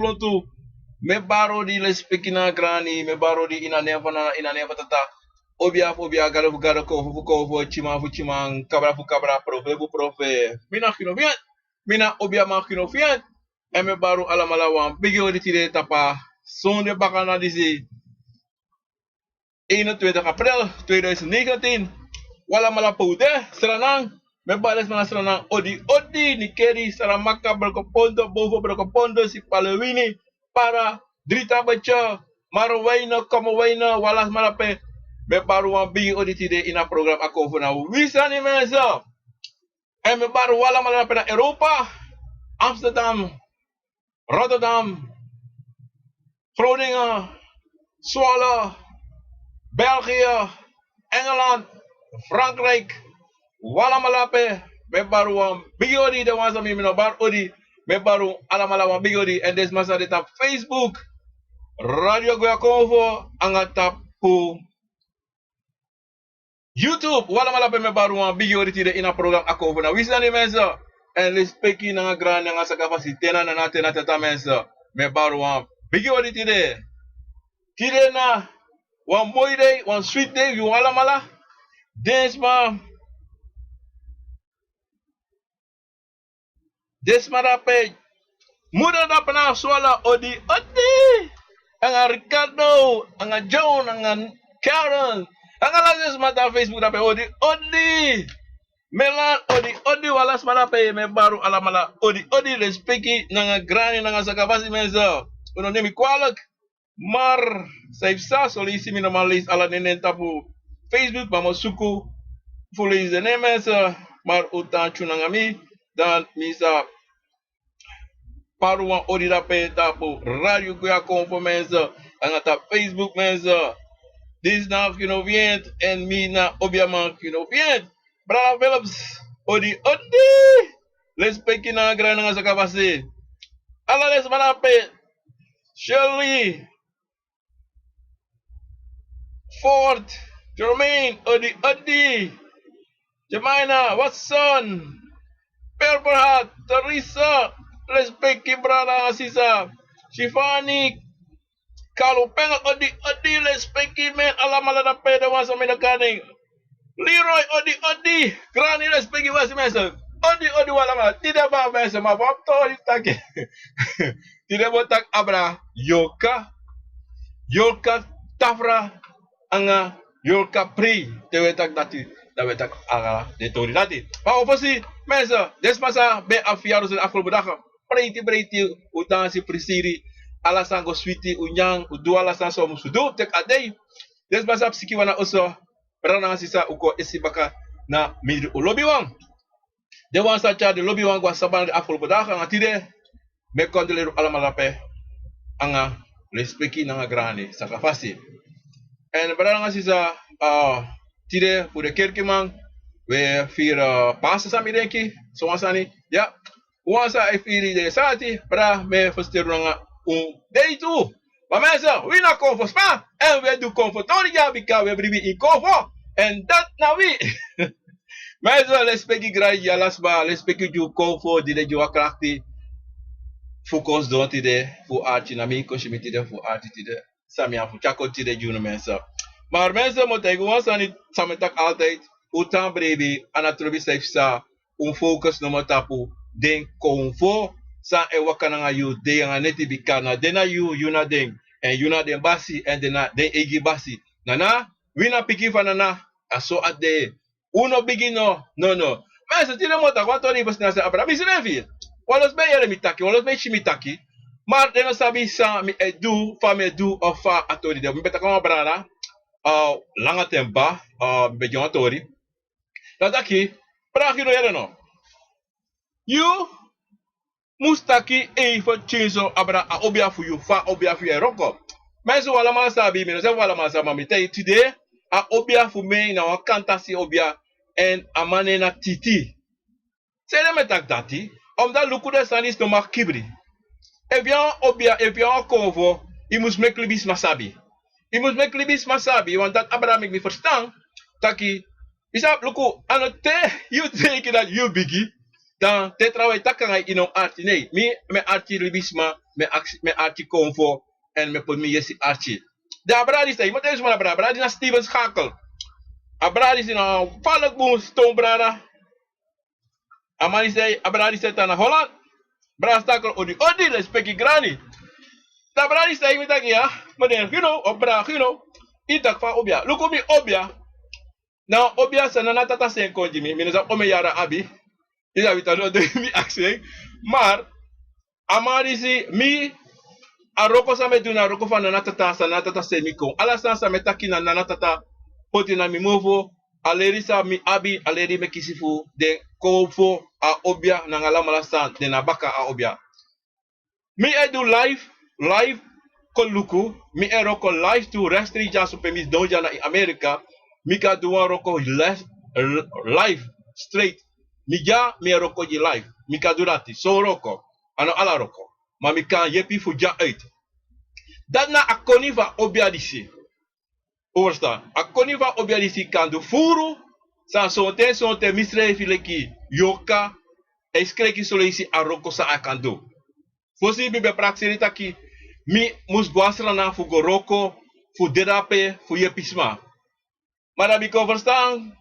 pronto. Me baro di le speaking na grani, me baro di inaneva tata. Obia gada ko chima fu chima kabra profe bu profe. Mina kino fiat. Mina obia ma kino fiat. E me baro alamala wan bigi odi tide tapa. Sonde bakana disi 21 April 2019. Wala mala poude seranang. Me bales mga seranang odi ni keri saramaka berkopondo bovo berkopondo si palewini para drita baca marwaina kamowaina walas malape me baru wan bigi odi tide ina program ako funa wisa ni mesa. E me baru wala malape na Europa, Amsterdam, Rotterdam, Groningen, Zwolle, België, Engeland, Frankrijk, wala malape, me baru wan bigi odi de wan sami mino bar odi, me baru alamala wan bigi odi, en des masa de tap Facebook, Radio Goya Convo, anga tap pu YouTube, wala malape me baru wan bigi odi tide ina program ako na wisani mensa, en les peki nga gran nga sa kapasitena na natin na tata mensa, me baru wan bigi odi tide. Tide na wan moy day, wan sweet day, yu wala mala, Desma dape muda dape na swala odi anga Ricardo, anga John, anga Karen, anga lases mata Facebook dape odi Melan odi walas malape me baru alamala odi respeki nanga grani nanga sakabasi menza uno nemi kwalak mar saifsa solisi minamalis ala nenen tapu Facebook mamo suku fulis de nemesa mar utan chunangami dan misa paruan odi dape tapu Radio Goya Convo menza anga tap Facebook menza dis na kinovient en mina obviamente kinovient. Brother Phillips, odi, let's pick in a grand as a capacity. Allah les manape, Shirley, Ford, Jermaine, odi, Jemina, Watson, Perperhat, Teresa, let's pick in brother Asisa, Shifani, Carlo Penga, odi, let's pick in man, Allah malada pe the ones I'm in the canning. Leroy odi Granny respecti wasi mesa odi wala ma tidak ba mesa ma bom to take tidak botak abra yoka tafra anga yoka pri tewetak dati dawetak aga de tori dati pa oposi mesa desmasa be afiaros de afro bodaka breiti utang si prisiri ala sango switi unyang udu ala sanso musudu tek adei desmasa psiki wana oso Berana sisa uko esibaka na midi ulobi wang. De wan sacha de lobi wang gwa saban de afro bodaka nga tide me kondeleru alamalape anga respeki nga grani sakafasi. En berana sisa tide voor de kerkimang we vier pasa sami denki so wansani ja wansa e vier de sati bra me fosteru nga day tu. Maar mensen, we na convo spa en we doen convo toria bika we bribi in convo en dat na we. Mensen, respecti graag jalasba, respecti ju convo die de ju akrakti focus don tide fu arti na mi koshimiti de fu arti tide samia fu chako tide ju no mensen. Maar mensen moeten gewoon sani sametak altijd utan brebi anatrobi sefsa focus no tapu den convo sa e wakana nga yu de nga neti bikana dena yu na den en yu na den basi en dena den egi basi nana wina piki fanana aso at de uno bigino no mas tira mota quanto ni basi nasa abra bisi revi walos be yere mitaki walos be chimitaki mar dena sabi sa mi edu fa me edu of fa atori de mi beta kama brana langa tempa be jontori dadaki pra kino yere no you mustaki even chinzo abra a obia fu you fa obia fu eroko meso wala ma sabi mi no se wala ma sa mami tay today a obia fu me na wakanta si obia en amane na titi se le metak dati omdat luku de sanis no mak kibri e bien obia e bien convo i mus mek libis masabi want dat abra mek mi verstaan taki isap luku anote you think that you biggie Dan te travail takangai inon arti nee. Me arti libisma, me arti comfort en me put me yesi arti. De abradi say, maar deze man abradi na Steven Schakel. Abradi is na valk boom stone brada. Amani say abradi say na Holland. Brada Schakel odi les peki grani. Da abradi say mi tak ya, maar you know, obra, you know. Itak fa obia. Look at me obia. Now obia sa na tata sen konji mi no sa ome yara abi. Ida vitano de mi akseng. Maar amani si mi aroko sa me duna aroko fa na tata sen mi kon. Ala sa me takina na tata poti na mi movo. Aleri sa mi abi aleri me kisifu de kofo a obia na ngala malasa de na baka a obia. Mi do live koluku mi roko live to restri ja so pemis donja na Amerika. Mi ka duwa roko live straight. Mi ja mi roko ji live. Mi ka durati so roko. Ano ala roko. Ma mi kan yepi fu ja uit. Dat na akoniva obia disi. Overstaan. Akoniva obia disi kan du furu. Sa sonte misre fileki yoka. E skreki solesi a roko sa akando. Fosi bibe praxerita ki mi mus guasra na fu goroko, fu derape, fu yepisma. Maar abi ko verstaan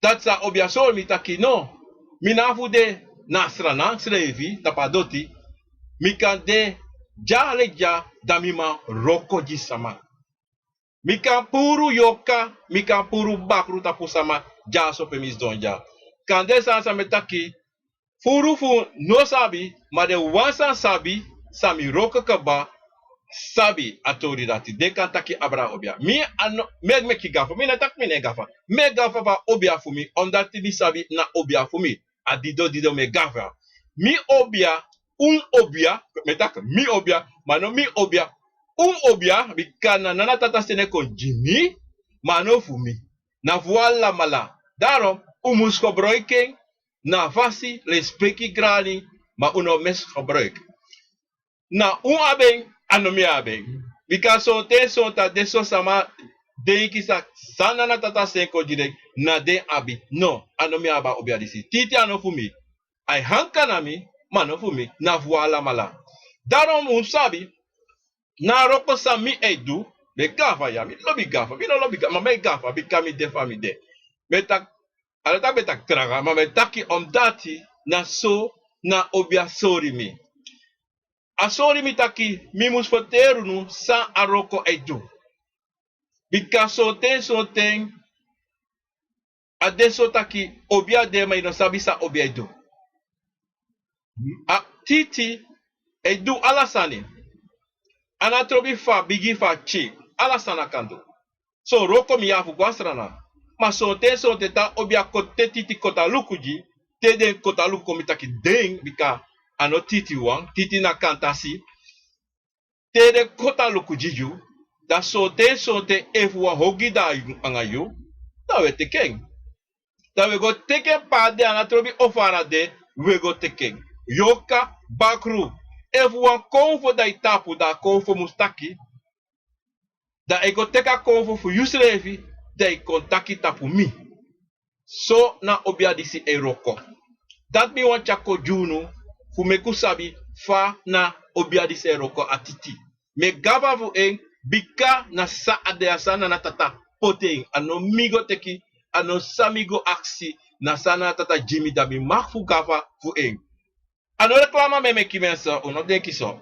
dat sa obiasol mi taki no. Mi na fu de nasrana srevi tapadoti. Mi kan de ja leja damima roko jisama. Mi kan puru yoka, mi kan puru bakru tapu sama ja so pemis donja. Kan de sa me taki furu fu no sabi, maar de wansan sabi, sami roka kaba, sabi atori dati. De kan taki abra obia. Mi ano, me ki gafa, mi na tak mi ne gafa. Me gafa va obia fu mi, omdat mi sabi na obia fu mi. Adido dido me gafa. Mi obia, obia, me tak mi obia, mano mi obia, obia, mi kana nana tata sene kon jimi, mano fu mi. Na voila mala. Daarom, umus gebruiking, na vasi le speki grani ma uno mes gebruik. Na abeng ano mi abeng. Bika so te so ta de so sama de kisa sana na tata seko direk na de abi. No, ano mi aba obi adisi. Titi ano fumi. Ai hanka na mi, mano fumi na voila mala. Daarom sabi na roko sa mi edu be gafa ya mi lobby gafa. Mi no lobby gafa, ma me gafa bika mi de fami de. Metak alata betak traga, maar met taki omdati na so na obia sori mi. A sori mi taki mi mus foteru nu sa aroko edu. Bika soten a deso taki obia de ma ino sabi sa obia edu. A titi edu alasani. Anatrobi fa bigi fa chi alasana kando. So roko mi yafu gwasrana. Ma sote ta obia kote titi kota lukuji, te den kota luku mitaki deng bika ano titi wang, titi na kantasi, te de kota lukuji ju, da sote efu wa hogi da angayu, da we tekeng. Da we go teken pa de anatrobi ofara de, we go tekeng. Yoka bakru, efu wa konfo da itapu da konfo mustaki, da ego teka konfo fu yusrevi, de kontaki tapu mi. So na obia disi eroko. Dat mi wan chako junu fu meku sabi fa na obia disi eroko atiti. Me gaba fu bika na sa adeasana na tata poteng. Ano migo teki, ano samigo aksi na sana tata Jimmy dabi mak fu gava fu Ano reklama me meki mensa uno denki so.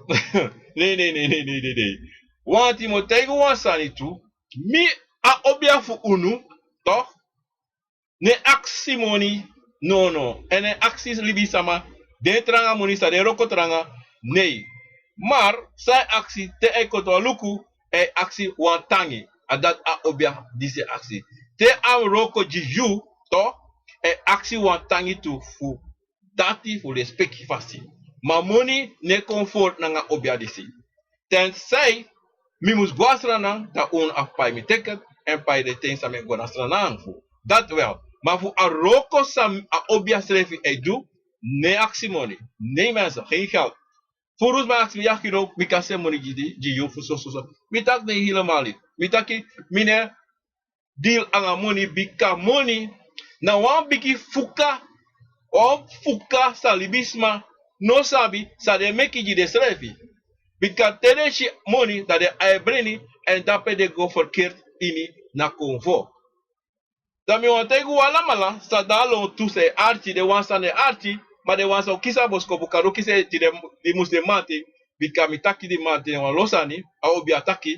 Nee. Wan Timotego wan sani tu. Mi a obia fu unu, toch? Ne aksi moni, no. Ene aksi libi sama, de tranga moni sa de roko tranga, nee. Maar, sai aksi te ekoto luku, e aksi wantangi, adat a obia dise aksi. Te am roko jiju, toch? E aksi wantangi tu fu, dati fu respecti fasi. Ma moni ne comfort nanga obia disi. Tensai, mi mus guasranang, da un afpai mi teket, en pai de things dat men gona stranang fu. Dat wel. Maar voor a roko sam a obia srefi edu, nee actie money. Nee mensen, geen geld. Voor ons maar actie ja kilo, mi kan se money die voor so. Mi tak nee helemaal niet. Mi taki mine deal anga money bika money. Na wan biki fuka O fuka sa libisma no sabi sa de meki di de slefi. Bika tere shi money dat de aibreni en dape de go verkeerd ini na convo. Dan mi wan tegu wala mala sa dalo tu se arti de wan sa ne arti maar de wan sa kisa bosko bukaro kise di musde mate bika mi taki di mate wan losani a obi ataki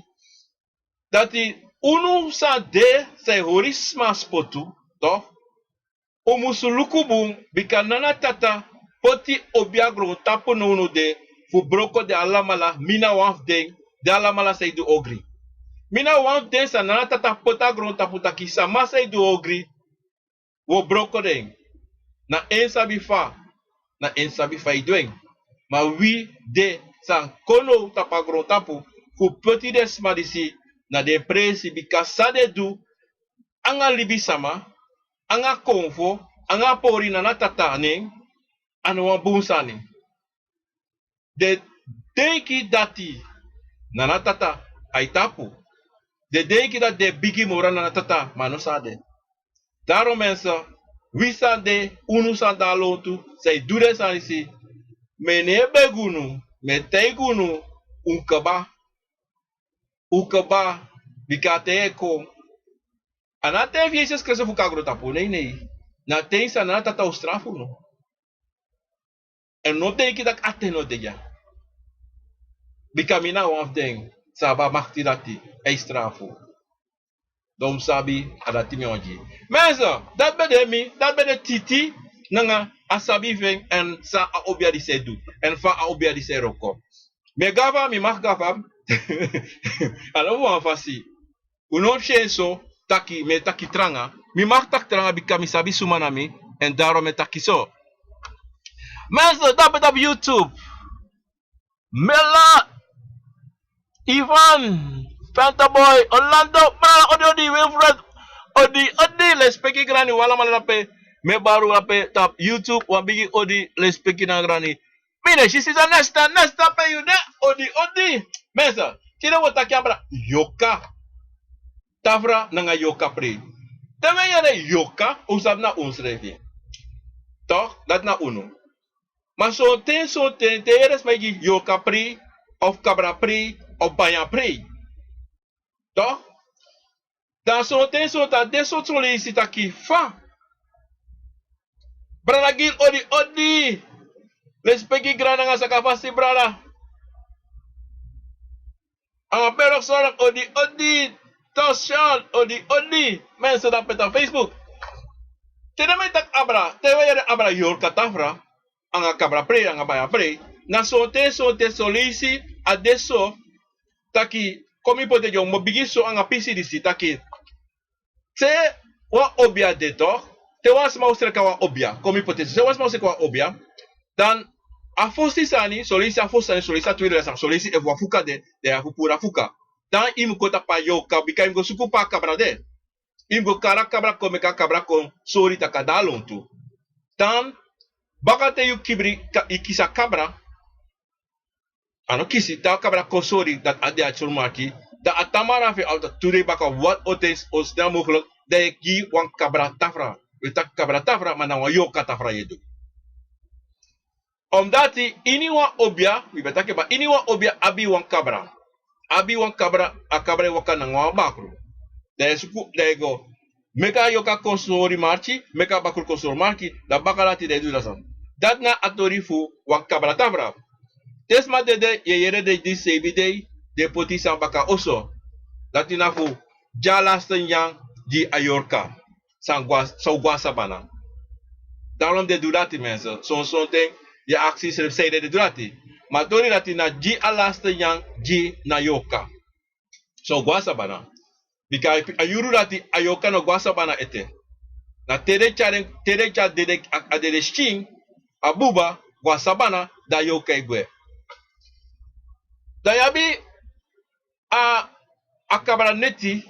dati unu sa de se horisma spotu to o musulukubu bika nana tata poti obi agro tapo no uno de fu broko de alamala mina waf de alamala se du ogri mina waf de sa nana tata pota agro tapo taki sa masa du ogri wo broko de na ensabi fa na ensabi fa idweng ma wi de san kono tapagro tapu fu poti des madisi na de presi bika sade du anga libi sama anga konfo anga pori na tata ne anwa bunsani de denki dati na tata ay tapu de denki dat de bigi mora na tata manosade daarom mensen wie san de unu san dalotu say dure sanisi mene begunu metegunu ukaba bikate eko anate vieses que se fukagro tapu nei na tem sana tata ostrafu no en no tem que dak ate no deja bikamina of den saba makti dati extrafu dom sabi adati mionji mensa dat bede mi dat bede titi nanga asabi ven en sa a obia di sedu en fa a obia di seroko me gava mi mag gava alo wan fasi uno so taki me taki tranga mi mag tak tranga bikami sabi sumanami en daarom me taki so mensa dat bede op YouTube Mela Ivan Fantaboy Orlando ma odi Wilfred odi le speki grani wala malape me baru ape tap YouTube wan bigi odi le speki na grani mine she says nesta pe you de odi mesa tira wota kyabra yoka tafra nanga yoka pre teme yare yoka usab na unsrevi toch dat na uno maar so ten te eres megi yoka pre of cabra pre of baya pre toch dan so ta deso solicita ki fa brala gil odi respeki grana nga sa kafasi brala ang pero sorak odi tosyan odi men sa dapat ang Facebook tinamay tak abra tewa yare abra yor katafra ang cabra pre ang baya pre na so te solisi adesso taki komi pote yung mabigiso ang apisi disi taki se wa obia deto te was mausre ka wa obia komi pote se was mausre ka wa obia dan a fosi sani solisi a fosani solisi a tuire sang solisi e wa fuka de a pura fuka dan im kota pa yo ka bika im go suku pa kabra de im go kara kabra kome ka kabra kon sori ta kadalon tu dan baka te yu kibri ikisa kabra ano kisi ta kabra kosori dat ade a chulmaki da atamara fi auto ture baka wat otes os na mogelijk da ki wan kabra tafra utak kabra tafra mana wa yo katafra yedu omdati ini wa obia we betake ba ini wa obia abi wan kabra a kabra waka na wa bakru da suku da go meka yoka kosori marchi meka bakru kosori marchi da bakalati da du dasan dat na atorifu wan kabra tafra desma de yere de disebide de potisa baka oso dati na fu jalasten yang di ayorka so guasabana daarom de durati mensen son ting je acties zeiden de durati maar tori dati na ji alasten yang ji na yoka so guasabana bika ayuru dati ayoka no guasabana ete na tere cha de adede sting abuba guasabana da yoka igwe dayabi a kabra neti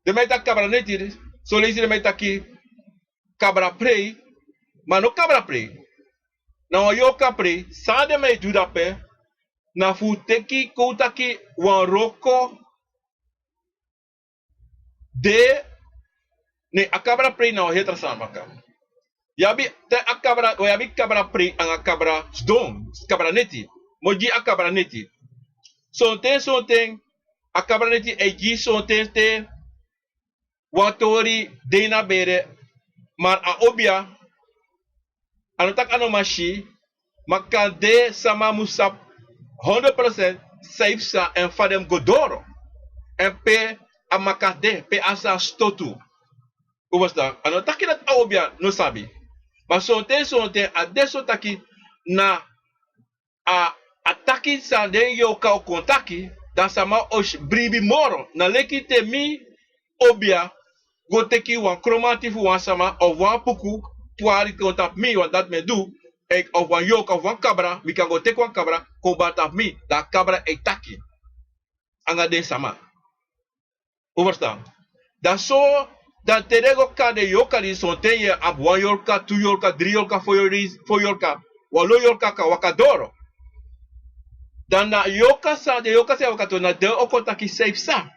de meta kabra neti so lezi de meta ki kabra prei mano kabra prei na yoka prei sa de me dudape na futeki koutaki wan roko de ne a kabra prei na hetra samaka Yabi te akabra o yabi kabra pri ang akabra dom, kabra neti. Moji akabra neti. Sonten akabra neti eji sonten te watori dena bere mar a obia anotak anomashi makade sama musap 100% safe sa en fadem godoro en pe amakade pe asa stotu. Ubasta anotak inat a obia no sabi. Maar sonten a deso taki na a ataki sa den yo ka o kontaki dan sama os bribi moro na leki te mi obia go teki wan kromati fu wan sama of wan puku tuari kontap mi wan dat me do ek of wan yok of wan kabra mi kan go tek wan kabra ko batap mi da kabra e taki anga den sama. Overstaan. Dan so dan terego ka de yoka di sonten ye ab 1 yorka 2 yorka 3 yorka 4 yorka walo yorka ka wakadoro. Dan na yoka sa de yoka sa wakato na de okotaki safe sa.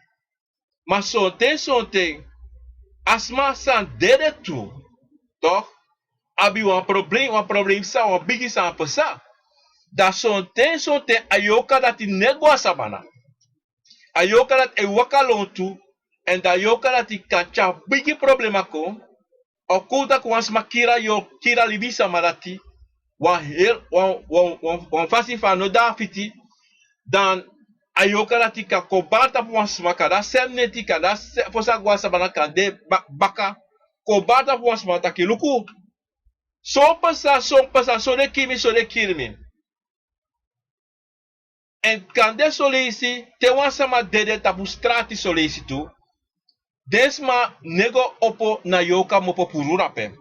Maar sonten asma san dede tu. Toch? Abi wan probleem sa wan bigi sa ampe sa. Da sonten ayoka dati negwa sabana. Ayoka dat e wakalon tu en da yoka dati kacha bigi problema ko. Okuta ko asma kira libisa marati. Wan fasi fa no da fiti. Dan ayoka dati ka kobata po asma kada semneti kada fosa gwa sabana kande baka kobata po asma taki luku. Son pasa, so de kirimi. En kande solisi, te wansama dede tabu strati solisi tu, desma nego opo na yoka mopo purura pe.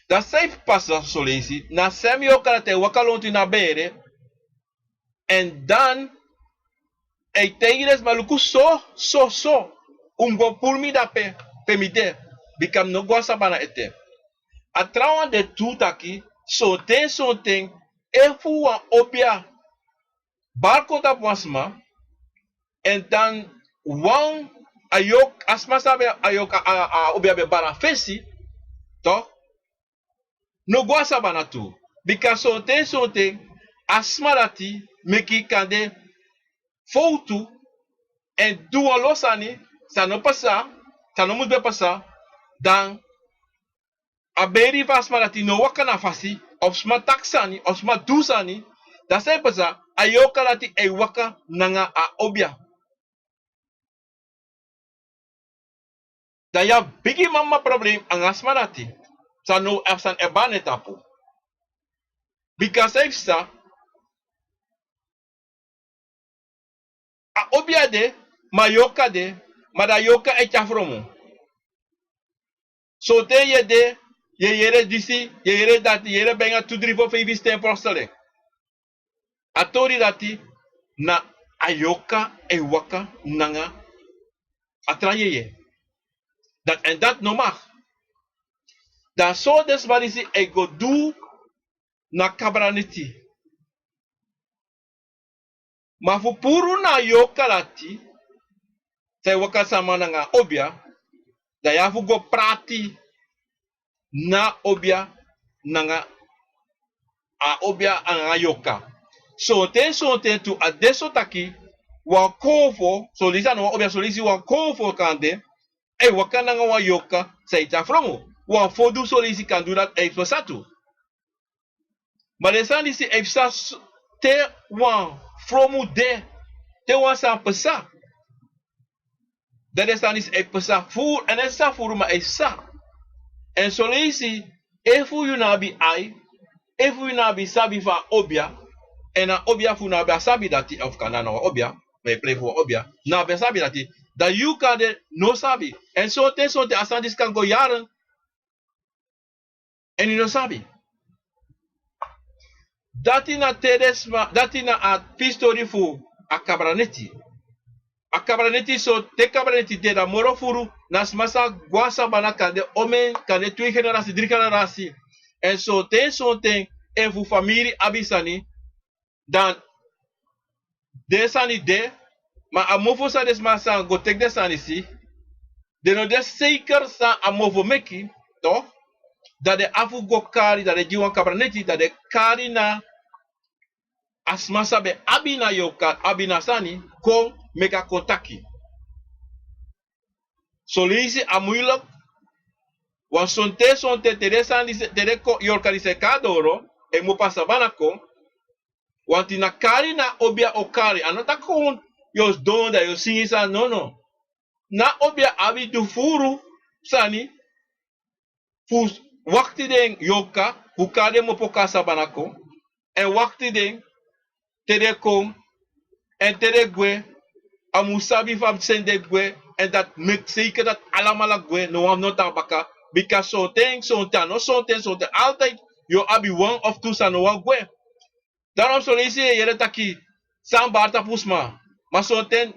Da safe pasa solisi, na sem yoka te wakalonti na bere, en dan, e teires maluku so, ungo pulmi da pe mide, bikam no gwa sabana ete. A trawan de tutaki, sonten, efu wan obia barko da wasma, en dan wan ayok, asma sabe ayok obia be bara fesi, to, no gwa sabana tu. Bika sonten, asma dati, meki kande foutu, en duwa losani, sa no pasa, sa no mudbe pasa, dan a beri vasma dati no wakana fasi, of sma taksani, of sma dusani, da sai pasa, ayoka dati e waka nanga a obia. Da ya bigi mama problem ang asma dati, sa no afsan ebane tapu. Because sa, a obia de, mayoka de, madayoka e chafromo. So te ye de, ye yere disi, ye yere dati, yere benga 2-3-4-5 stem prostele. Atori dati na ayoka e waka nanga atrayeye. En dat no mag. Dan so des marisi e go do na kabraniti. Ma fu puru na ayoka lati, se waka sama nanga obia, da ya fu go prati na obia nanga a obia anga yoka. Sonten tu adesso taki wa kofo solisa no obia solisi wa kofo kande e waka nanga wa yoka seita fromo wa fodu solisi kan do dat e satu. Maar de san disi e te wa fromo te wa sa pesa. Dat is dan is e pesa fu en esa furu ma e sa. En solisi e fu yunabi ai e fu yunabi sabi fa obia. En na obia fu na sabi dati of kanana wa obia, me play for obia, na sabi dati, da you kan de no sabi. En sonten asandis kan go jaren, en you no sabi. Dati na teresma, dati na a pistori fu a kabraneti. A kabraneti te kabraneti de da moro furu, nas masa guasa bana kan de omen, kan de 2 generasi, 3 generasi. En sonten, en fu famiri abisani, dan desani de, maar amofo sa desma sa go tek desani si, de no des zeker sa amofo meki, toch? dat de afugo kari, dat de jiwan kabraneti, dat de kari na asmasa be abina yoka, abina sani, ko meka kontaki. Solisi a moeilijk, want sonte tere yorka di se kadoro, e mo pasabana ko, want ina kari na obia okari, anota kon yos donda, yos singisa, no. Na obia abi du furu, sani, fu wakti den yoka, fu kade mo po kasabana ko, en wakti den, tere kom, en tere gwe, amusabi fam sende gwe, en dat met zeker dat allemaal gwe, no am not tabaka, because something, altijd, yo abi one of two sa no one gwe. Daarom so lees je jere taki, sam barta pusma, maar something,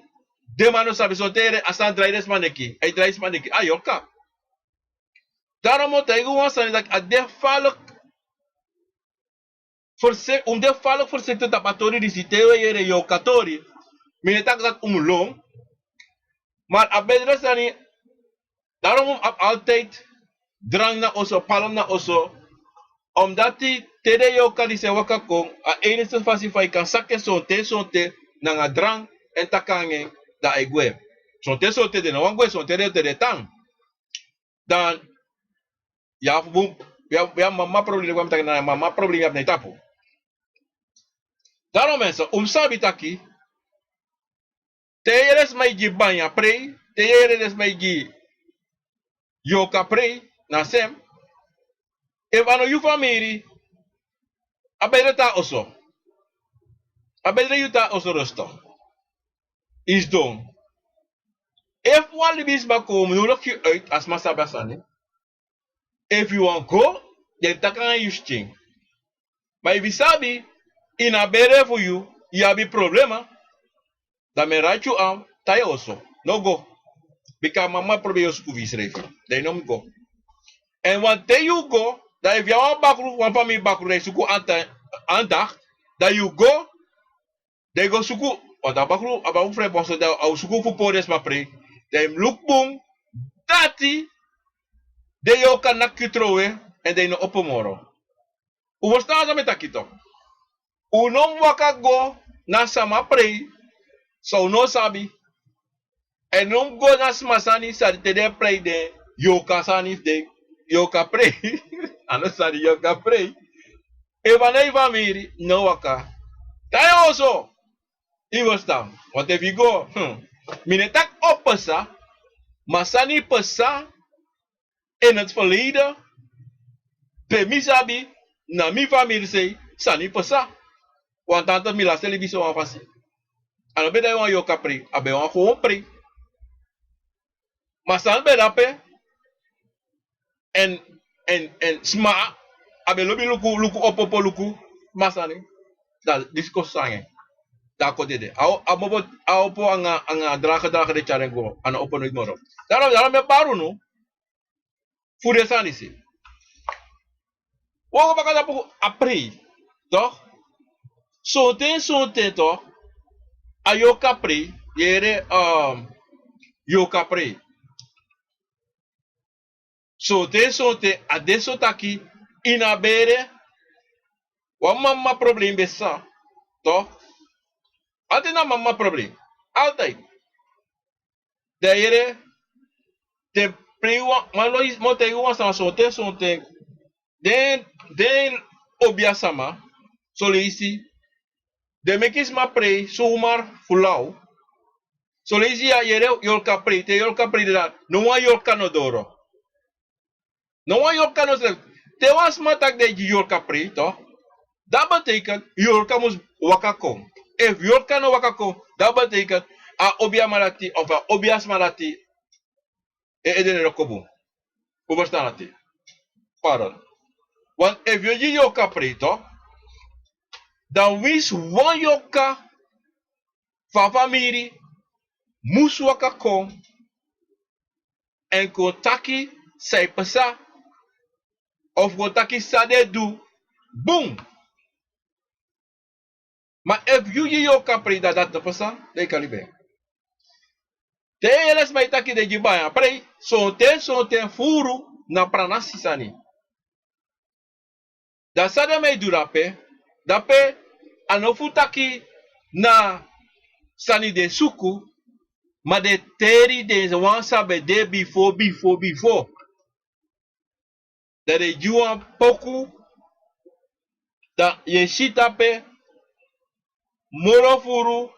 de mano sabi, something, asan draides maneki, ay draides maneki, yoka. Daarom moet hij gewoon zeggen dat het defalk defalk voorzichtig dat patori die zitten jere yokatori, minetak dat long. Maar abedre sani, daarom altijd drang na oso, palom na oso, omdat die tede yoka die se waka kom, a enige fasifai kan sakke sonte, na drang en takange da egwe. Sonte de na wangwe, sonte de tang. Dan, ya mama probleem kwam na mama probleem na itapo. Daarom mensen, sabi taki, teyeres may gi banya pray, teyeres may gi yoka pray, na sem, if ano yu family, abedre ta oso, abedre yu ta oso rusto, is done. If one libis bakom, nodig je uit as masabasane. If you want go, then takan you sting. But if you sabi, in a better for you have a problema, dan me write you out, tie also. No go. Because mama probeer your school fees refi. They no go. And one day you go, that if you want backroom, one family backroom, suku andag, that you go, they go suku, or the backroom, about friend, so that our suku for podes ma pre, they look boom, dati, they yo kan nak kutrowe, and they no opomoro. Hoe staan ze met takito? Unom waka go, na sama pre, so no sabi, en nom go na smasani, sa te de pre de, yoka sani de, yoka pre, ano sani yoka pre, evanei family, no waka. Tayo also, iwas tam, want if you go, minetak opasa, masani pesa, in het verleden, pe mi sabi, na mi family say, sani pesa, want tante mi la televisie wan fasi. Ano beda wan yoka pre, abe wan gewoon pre. Masan beda pe, en sma, abe lobi luku opopo luku, masani, da disco sange. Da ko dede. Ao po anga draga de charengo, ano opo no igmoro. Daarom me paru no, fude sani si. Wong baka po apri, toch? Sote toch? Ayoka pre, yere yoka pre. Sote adesso taki inabere wa mama problem besa, toch? Altijd na mama problem. Altijd. De yere te prewa malois mote wan sa sote den obia sama so leisi de mekis ma pre sumar fulau so leisi ya yere yolka pre te yolka pre da no wa yolka no doro no wa yolka no te was matak de yolka pre to dat betekent yolka mus wakakom if yolka no wakakom dat betekent a obia malati of a obias malati e edene rokobu overstanati pardon. Want if je yoka preto, dan wist one yoka van familie moest waka kom en kotaki sai pesa of kotaki sade du boom. Maar if je yoka preta dat te pesa, de kalibe. Te eles mai taki de jibaya pre, sonten furu na pranasi sani. Da sada me du dape anofutaki na sani de suku, ma de teri de wansa be de before. Da de juan poku, da yeshi tape, morofuru,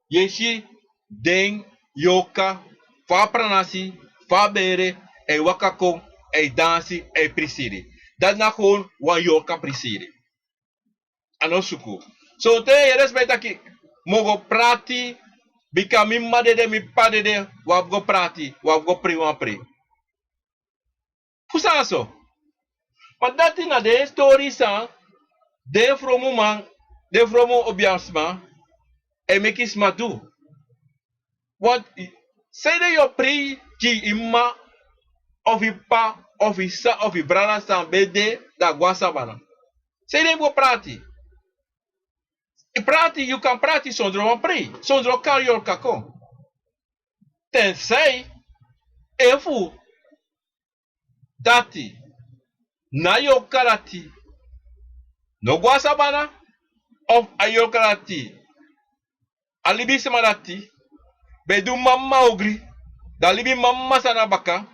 yeshi den yoka, fa pranasi, fa bere, e wakako, e dansi, e prisiri. Dat na gewoon wan yoka prisiri. Anosuku. So te yeres metaki, mogo prati, bika mi madede mi padede, wap go prati, wap go pri wan pri. Fusa so. Maar dat na de story sa, de fromu man, de fromu obiasma, e mekis madu. Want, say de yo pri, ki imma, of i pa, of i sa, of i brana san bede, da guasabana. Say de go prati. I prati, you kan prati zonder een pri, zonder kan je kako. Tenzij, efu, dati, na yo karati, no guasabana, of ayo karati, alibi semarati, bedu mamma ogri, da libi mamma sanabaka,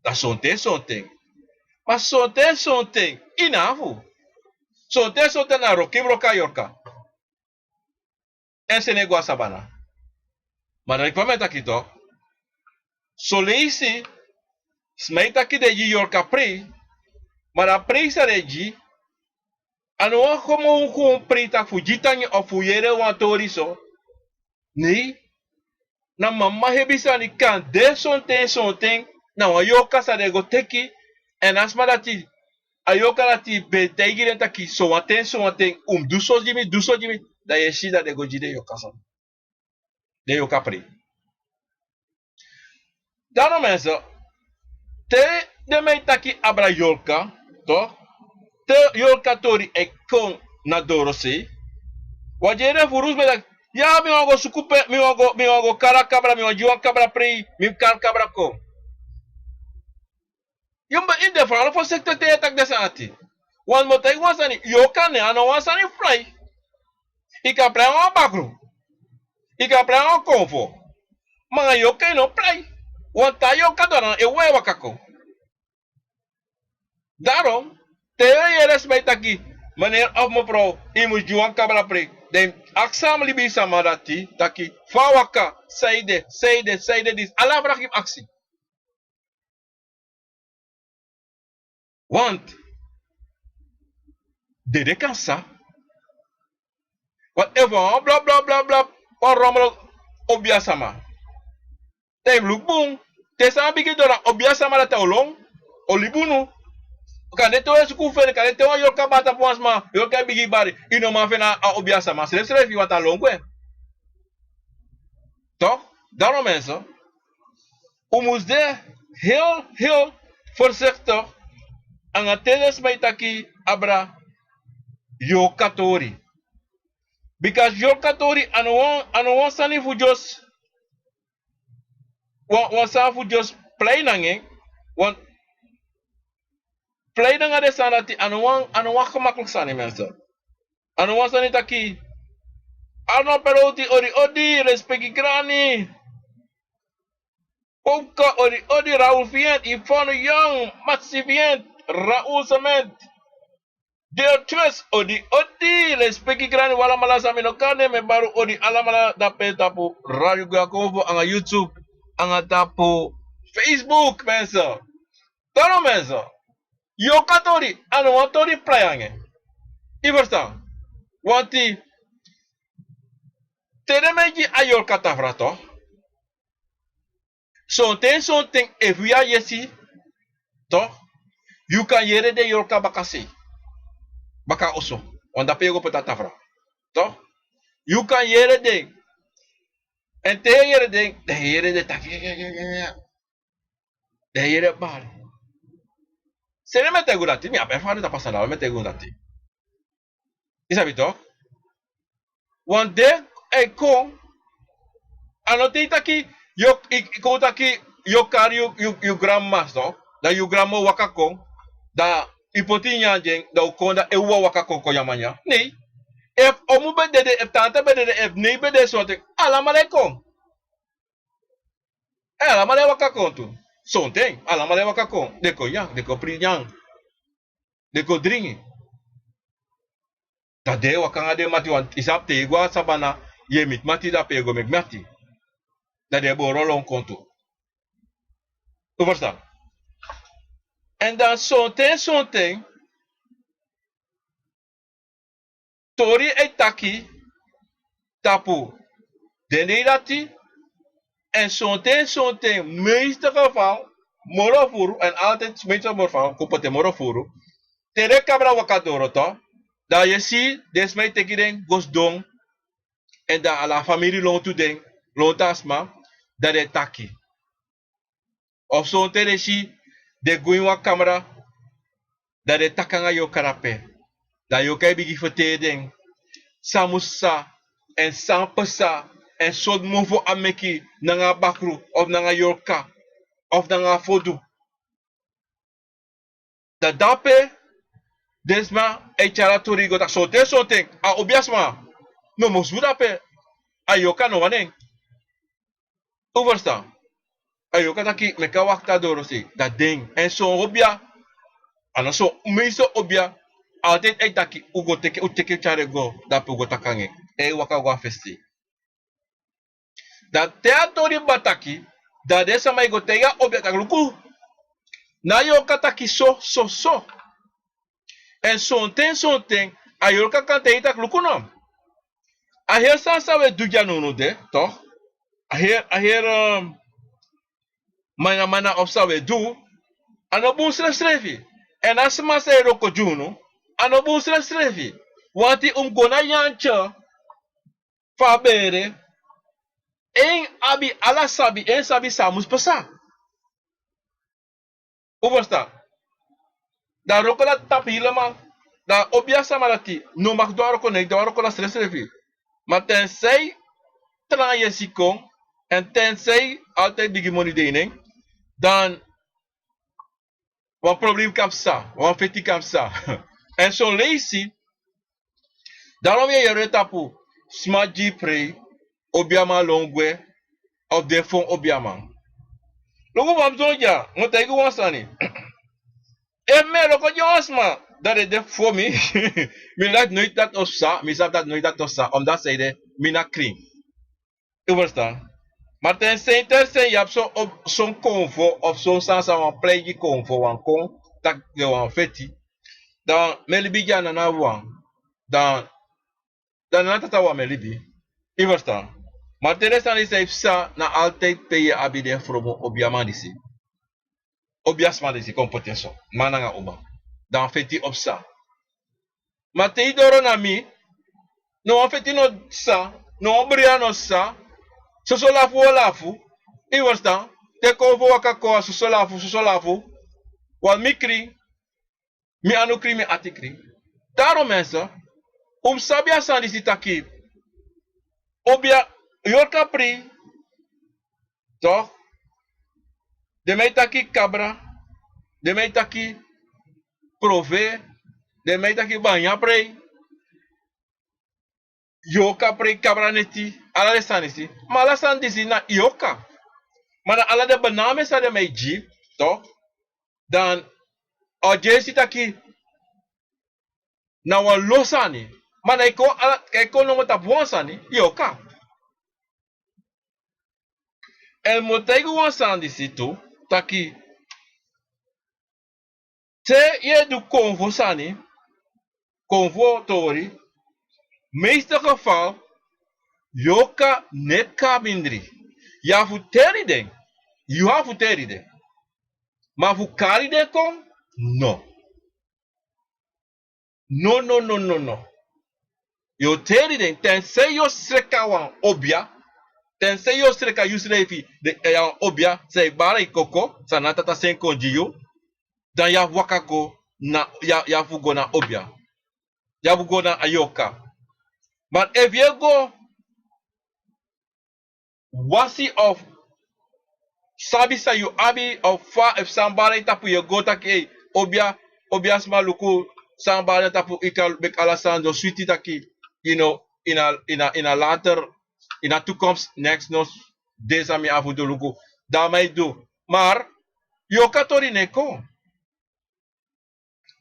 da sonte. Maar sonte, inafu. Sonte na rokim roka yorka. En sene guasabana. Maar dan kwam het akito. Soleisi, smijt aki de ji yorka pri, maar a pri sa de ji, ano wa como pri tak fujitanye of fuyere wan toriso. Nee, na mama hebisa ni kan de sonte, na wa yoka sa de go teki, en asma dati, ayoka dati be tegiren taki so waten, duso jimi, da yeshida de go jide yoka sa. De yoka pri. Daarom mensen, te de mij taki abra yolka, toch? Te yolka tori e kon na dorosi. Wajere furus me dak, ya mi wago sukupe, mi wago kara kabra, mi wago kabra pri, mi kar kabra ko. Yumba inde fara fo sekte te tak desati. Wan mo tai wasani yoka ne ano wasani fly. Ika pra wan bakru. Ika pra wan konfo. Mga yoka no play. Want tayo kadoran e wewa kako. Daarom, terwijl je respect taki, meneer of mevrouw, je moet juan kabra pre, den aksam libi samadati, taki, fawaka, seide, dis, Allah vraag hem actie. Want, de kansa, whatever, bla, wat rommel obiasama. Tem lukbung, te sa bigi dora obiasama la taulong, olibunu. Kan de to es ku fer kan de to yo ka bata poasma yo ka bigi bari ino ma fena a obiasa ma se fi wata longwe toch daarom mensen moest de heel voorzichtig aan het teles bij taki abra yo katori because yo katori anu sani fu just wan sa fu just play nange wan play na nga de sanati anu wan gemakkelijk sani mensen. Anu wan sani taki ano perouti odi respecti grani. Pouka odi Raoul Vient, Yvonne Young, Maxi Vient, Raoul Cement. Deel twist odi respecti grani wala mala sami no kane me baru odi alamala dape tapu Radio Gakovo anga YouTube anga tapu Facebook mensen. Tano mensen. Yo katori, anu watori prayange. I verstaan. Want die teremeji ayor katafrato. Something if we are yesi, toch? You can yere de yor kabakasi. Baka oso. Want dat pego patatafra. Toch? You can yere de. En te yere de tak. De yere bal. Se ne mete gurati, mi ape fare da passare, mete gurati. Isabi toch? Want de kon anotita ki yo kari you grandma, no? Da you grandma wakako da Ipoti nyanjeng da ukonda ewa waka koko yamanya. Nee. If omu bedede, if tante bedede, if nee bedede sote, alamalaikum. Alamale waka kontu. Sonteng, alamale waka kon. Deko yang, deko pri yang. Deko dringi. Tade waka ngade mati wan isap te igwa sabana yemit mati da pego meg mati. Tade borolong kontu. Tu verstaan? En dan sonteng, tori etaki, tapu, denedati, en sonteng, meeste geval, morofuru, en altijd meeste morofuru, kupote morofuru, tere kabra wakadoro to, da je si, desmai tekiden, gosdong, en da ala familie lontu den, lontasma, da de taki. Of sonteng si, de guinwa camera, da de takanga yo karape. Da yo kai bigi feteden, samusa, en sampesa, en sod movo ameki, nanga bakru, of nanga yorka, of nanga fodu. Da dape, desma, e chala torigo, da sonteng, a obiasma, no mosu dape, a yoka no waneng. Overstaan. A yoka taki, meka wakta dorosi, da ding, en so obia, ana so meso obia, altijd e taki, ugo teke, uteke chare go, dape ugo takange, e waka wa festi. Da teatori bataki, da desa mai gotega obia takluku. Na yo kataki so. En sonteng, a yo kakante takluku no. A hier sansa we dugya no de, toch? A hier mana of sa we du, ano bun strefi. En asma se roko juno, ano bun strefi. Wanti gona yancha, fa bere, en abi ala sabi, en sabi samus pasa. Oversta. Da roko la tapila man. Da obiasa malati. No mag do roko nek, da roko la stress refi. Maar tenzij tran je sikon. En tenzij altijd bigi money dening. Dan wan probleem kapsa. Wan feti kapsa. En zo lazy. Daarom je retapu. Smaji pre. Obiama longwe. Of de fon obiama. Logo wam zonja. Ngotegi wansani. En me roko jonsma. Dat is de voor me. Mi laat nooit dat of sa. Mi zag dat nooit dat of sa. Omdat zij de mina kring. U verstaan? Maar tenzij je hebt zo'n convo. Of zo'n sansa wan plegi convo. Wan kon. Tak je wan feti. Dan melibi jana na wan. Dan na tata wan melibi. U verstaan? Maar teresan is heeft sa. Na altijd peye abide fromo obiamandisi. Obiasmandisi kompotenso. Mananga oba. Dan feti op sa. Maar te idoro na mi, no feti no sa, no bria no sa, so lafu o lafu, i wastan, te konvo wakakoa so lafu, wal mi kri, mi anu kri, mi ati kri. Daarom mensen, sabia san disi taki, obia, yorka pri, toch? De mei taki cabra, de mei taki prove, de mei taki banya prei, yoka pre cabra neti, ala de sanisi, maar ala san disi na yoka. Maar ala de bename sa de mei jeep, toch? Dan, o jesi taki, na wan losani, maar na iko no mota buansani, yoka. El motego wan san disi tu, taki, te ye du convo sani, convo tori, meeste geval, yoka net kabindri. Ja fu teri den, you have fu teri den. Maar fu kari den kom, no. No. Yo teri den, tenzij yo sreka wan obia, tenzij yo sreka yusrefi de obia, say bara koko, sanata ta sen konjiyo, dan ya waka go na ya fu go na obia. Ya fu go na ayoka. But if you go wasi of sabisa you abi of fa if somebody tapu you go take obia obiasma luku sambal tapu ikal bek alasan do suiti taki, in a later, in a toekomst, next nos, deze mi afu do luku, daarmee do. Maar, yo katori neko.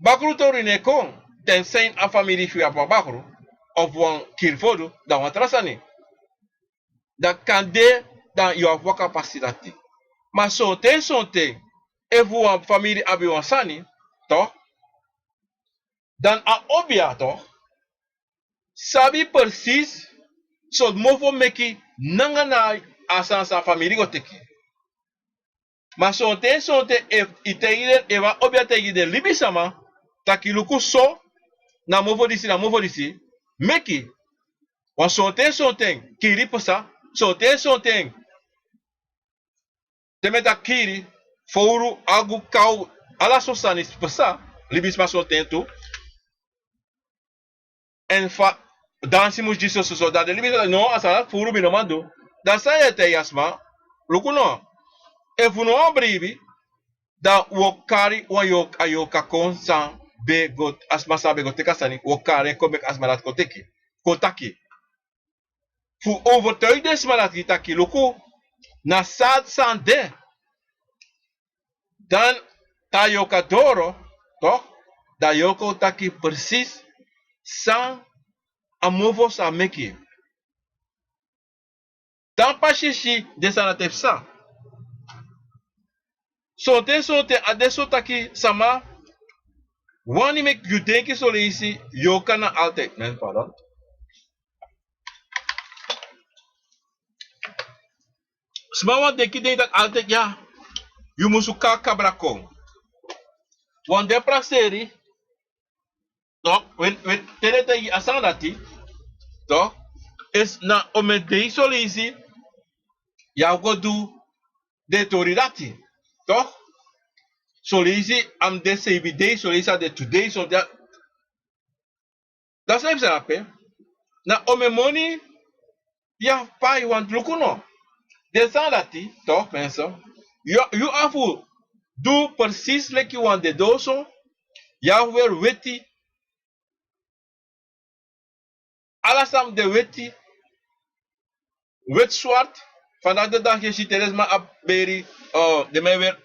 Bakru tori neko, ten zijn a familie via bakru, of wan kirfodo, dan wan trasani. Dan kan de, dan yo avwa capacitati. Maar sonte, efu wan familie abi wan sani, toch? Dan a obia toch? Sabi persis, so mofo meki nanga na asan sa familie go teki. Maar sonte if iteide ewa obia teki de libi sama, taki luku so, na mofo disi, meki. Wan sonte, kiri pesa, sonte, temeta kiri, fouru agu kau, ala sosani pesa, libis ma sonte tu. En dansi mus diso so dat de libis no asala fouru binomando. Dan sa te yasma, luku no. E funo abribi, da wokari wan yok ayoka konsan be got asma sabe got tekasani, wokare kobek asmalat koteki. Kotaki. Fu overtuigd is malat kitaki luku, na sad sande. Dan tayoka doro, toch? Da yoko taki precies san amovo sa meki. Dan pashishi desana tefsa. Sonte adesso taki sama wani mek you denki so leisi yoka na altijd. Nee, pardon. Smawa denki denk dat altijd ja. You musu kabrakong. Wan de praseri. Toch? When tenete yi asandati. Toch? Is na omedei so leisi. Ya go do de toridati. Toch? So leisi am de CBD, so leisi de today, so dat. Dat is even zapen. Na omemoni. Ya pai want lukuno. De sandati, toch mensen? You afu do precies like you want de doso. Ya weer weti. Alasam de weti. Wit zwart. Vandaag de dag je ziet er maar op beri. De mij weer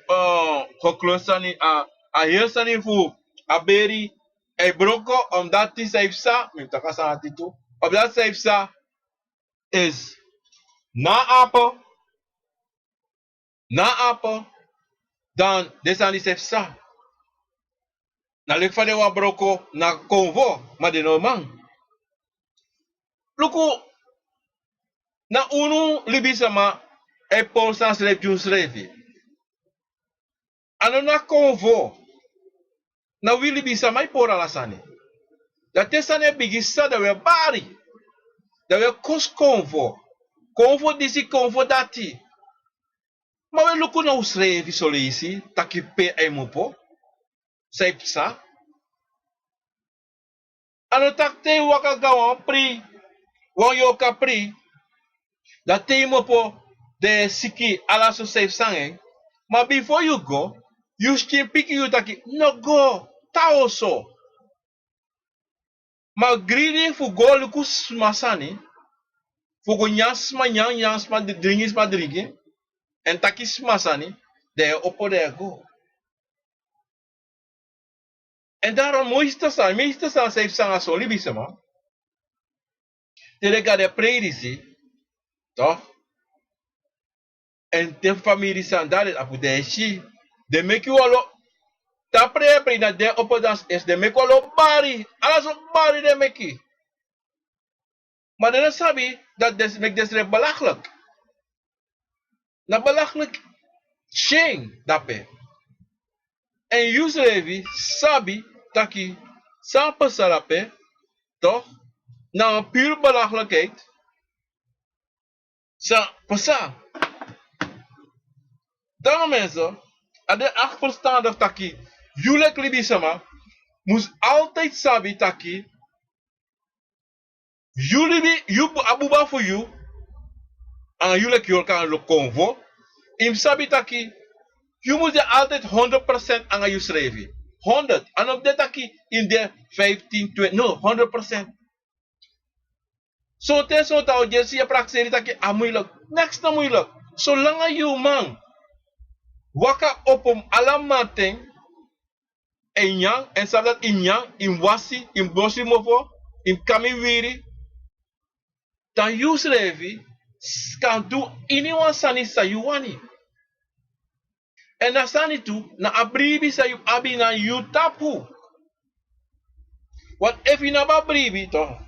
gekloosd a heel sani voor a beri. E broko omdat die zeifsa. Met de kassa had toe. Op dat zeifsa is na apo. Dan desani zeifsa. Na lek van de wa broko na convo. Maar de no man. Luku. Na unu libisama e polsa slep jun slevi. Ano na convo. Na wi libisama i por alasani. Da tesane bigisa da we bari. Da we kos convo. Convo disi convo dati. Ma we luku na uslevi solisi. Taki pe e mupo. Sepsa. Ano takte wakagawa pri. Wan yoka pri. Da temo po de siki ala so safe sange. Ma before you go, you still pick you taki no go taoso. Ma greedy fu go lukus masani. Fu go nyasma de dringis ma dringi. En taki masani. De opo de go. En daarom meeste sa safe sanga so libisema. Telega de predisi. Toch? En de familie sandalen apu de shi. De make you allo. Ta pre na de opodans is de make allo bari. Alles op bari de make. Maar dan sabi dat des make des belachelijk. Na belachelijk shame dape. En usually sabi taki sampa sarape. Toch? Na een puur belachelijkheid. Sa pasa. Dan mensen, aan de achterstaande taki, jullie libisama, moest altijd sabi taki, jullie, abuba voor you, en jullie kyolka lo convo, im sabi taki, you moet altijd 100% aan je schrijven. 100. En op dit taki in de 15, 20, no, 100%. So ten so tao jesi ya prakseri taki moeilijk. Next na moeilijk. Zolang je man waka opom alamating en yang en sabat in yang in wasi in bosi mofo in kamiwiri dan use levi kan do anyone sani sayuani. En na sani tu na abribi sayu abi na yu tapu. Want if je na abribi toch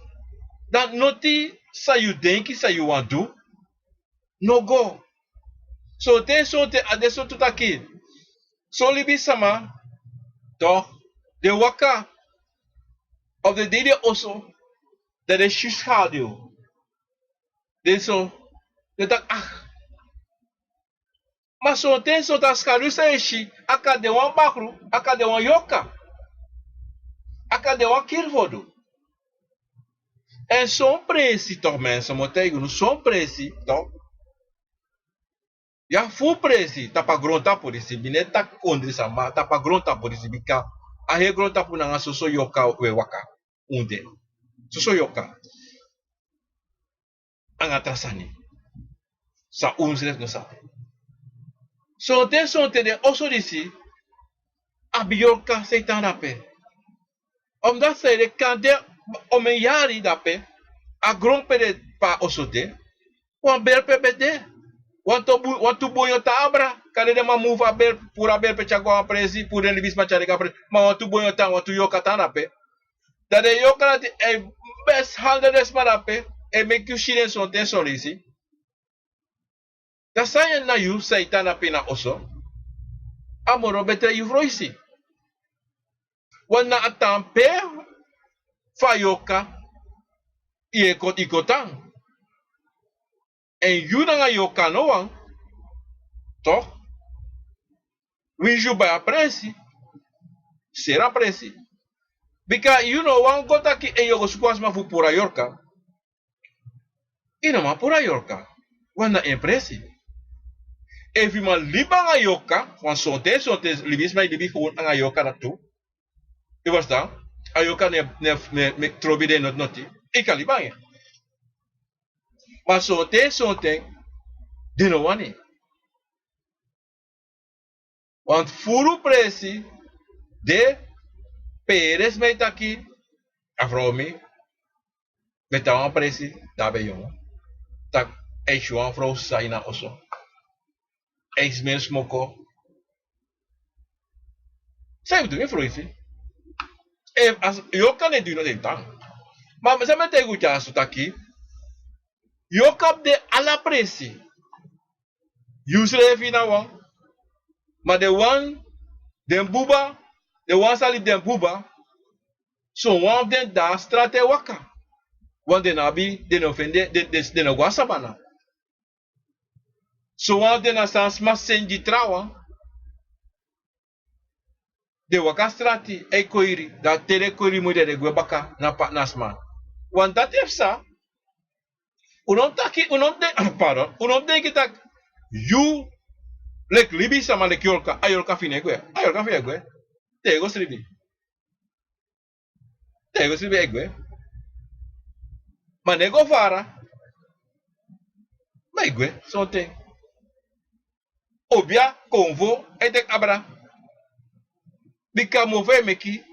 dan noti sayu denki sayu want do no go. So ten so te adesso tutaki. So libi sama toch de waka of de dede also dat is schaduw. Dus zo, dat ik maar zo ten zo dat schaduw is, aka de wan bakru, aka de wan yoka, aka de wan kirvodo. En zo'n presi toch mensen, moet tegen zo'n presi toch? Ja, full presi, tapa gronta por esse, bine tak ondri sama, tapa gronta por esse bika, ahe gronta por nanga so yoka we waka, unde, so yoka. Angatrasani. Sa umsref no sa. So ten son te de also disi abiyorka seitan dape. Omdat zij de kante om een jari dape a grompe de pa osote. Wan berpe bede. Want tu bonyo ta abra. Kade de ma move a ber pura ber pe chago a presi pura libis ma chare kapre. Ma want tu bonyo ta want tu yoka ta dape. Dat de yoka dat e best hande des ma dape. E make you shine son ten son disi. Dat zijn na you seitan dape na oso. Amoro betre you vroisi. Wana atampe fayoka iekot ikotan. En you nga yoka no wan. Toch? Winju bij a presi. Sera presi. Because you know wan gota ki en yogo squas ma fu pura yorka. Ina ma pura yorka. Wana en presi. If you man liba nga yoka. Wan sote libis ma libi gewoon nga yoka dat toe. Je was daar. Ayoka ne trobi de not noti. Ik kan libangen. Maar zo'n die no wani. Want furu presi de peres met taki afromi met een presi daarbij jongen. Tak eishuan vrouw saina oso. Eis men smoko. Zij doen influentie. As yoka ne doen het dan. Maar ze met tegen uja sutaki. Yoka de ala presi. Usually if na wan. Maar de one den buba, the one salib den buba. So one of them da strate waka. Want den abi den offende den wasabana. So one of them na sans masenji trawa. De waka strati e koiri da tere koiri mo de gwebaka na pa nasma. Want dat heeft sa. Unom den kitak you lek libi sama lek yorka ayorka finegwe. Ayorka finegwe. Tego sribi. Tego sribi egwe. Manego fara. Ma egwe sonte. Obia konvo etek abra. Bika move meki.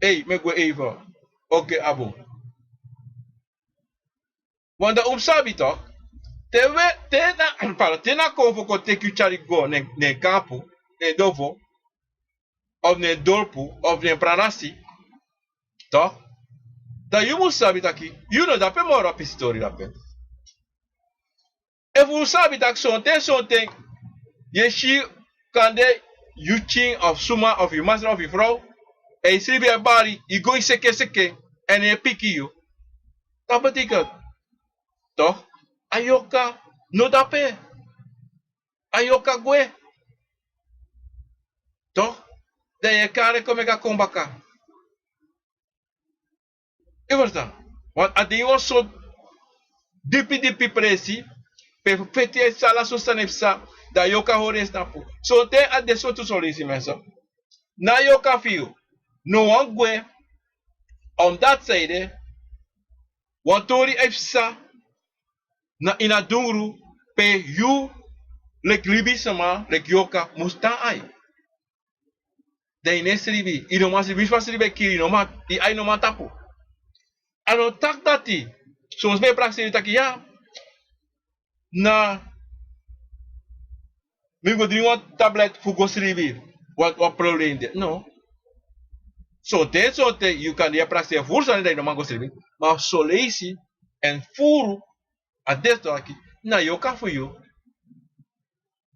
Hey, megwe even. Okay, abo. Wanda umsabi toch? Tena konvo ko teki chari go ne kampu, ne dovo, of ne dorpu, of ne pranasi. Toch? Dan you must sabi taki. You know dat pe more op history dat pe. If you sabi tak something, je shi kande you ching of suma of your master of your vrouw, en je schrijft je bari, je gooi seke, en je piki you. Dat betekent, toch? Ayoka, no dape. Ayoka gwe. Toch? Dan je kare komeka kombaka. Je verstaan? Want als je zo dipi presi, pe feti sala so sanepsa, da yoka hores tapu. So te at de sotu solisi mensen. Na yoka fiu. No one gwe on that side. Wantori efsa na ina dungru pe you lek libi sama lek yoka musta ai. Da ines ribi. Ino masi biswas ribe kiri no mat. I ai no matapu. Ano tak dati. Soms me praksi taki ya. Na mi go drink one tablet fugo sribi. Wat problem de. No. So te you kan dia praksi fursa de no mango sribi. Maar so leisi en furu a desto aqui na yoka for you.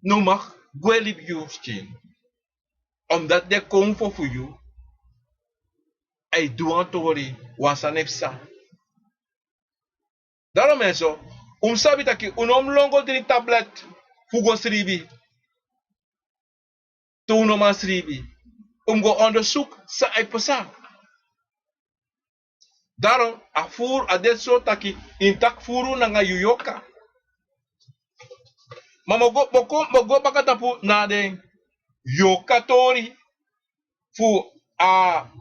No mag gwelib you skin. Omdat de kom for you. Ai duan tori wasanepsa. Daarom mensen, sabi taki unom longo drink tablet fugo sribi. Toen maar sribi. Go onderzoek sa ai pesa. Daarom afur adesso taki intak furu nanga yuyoka. Maar mogo bakatapu na de yoka tori fu a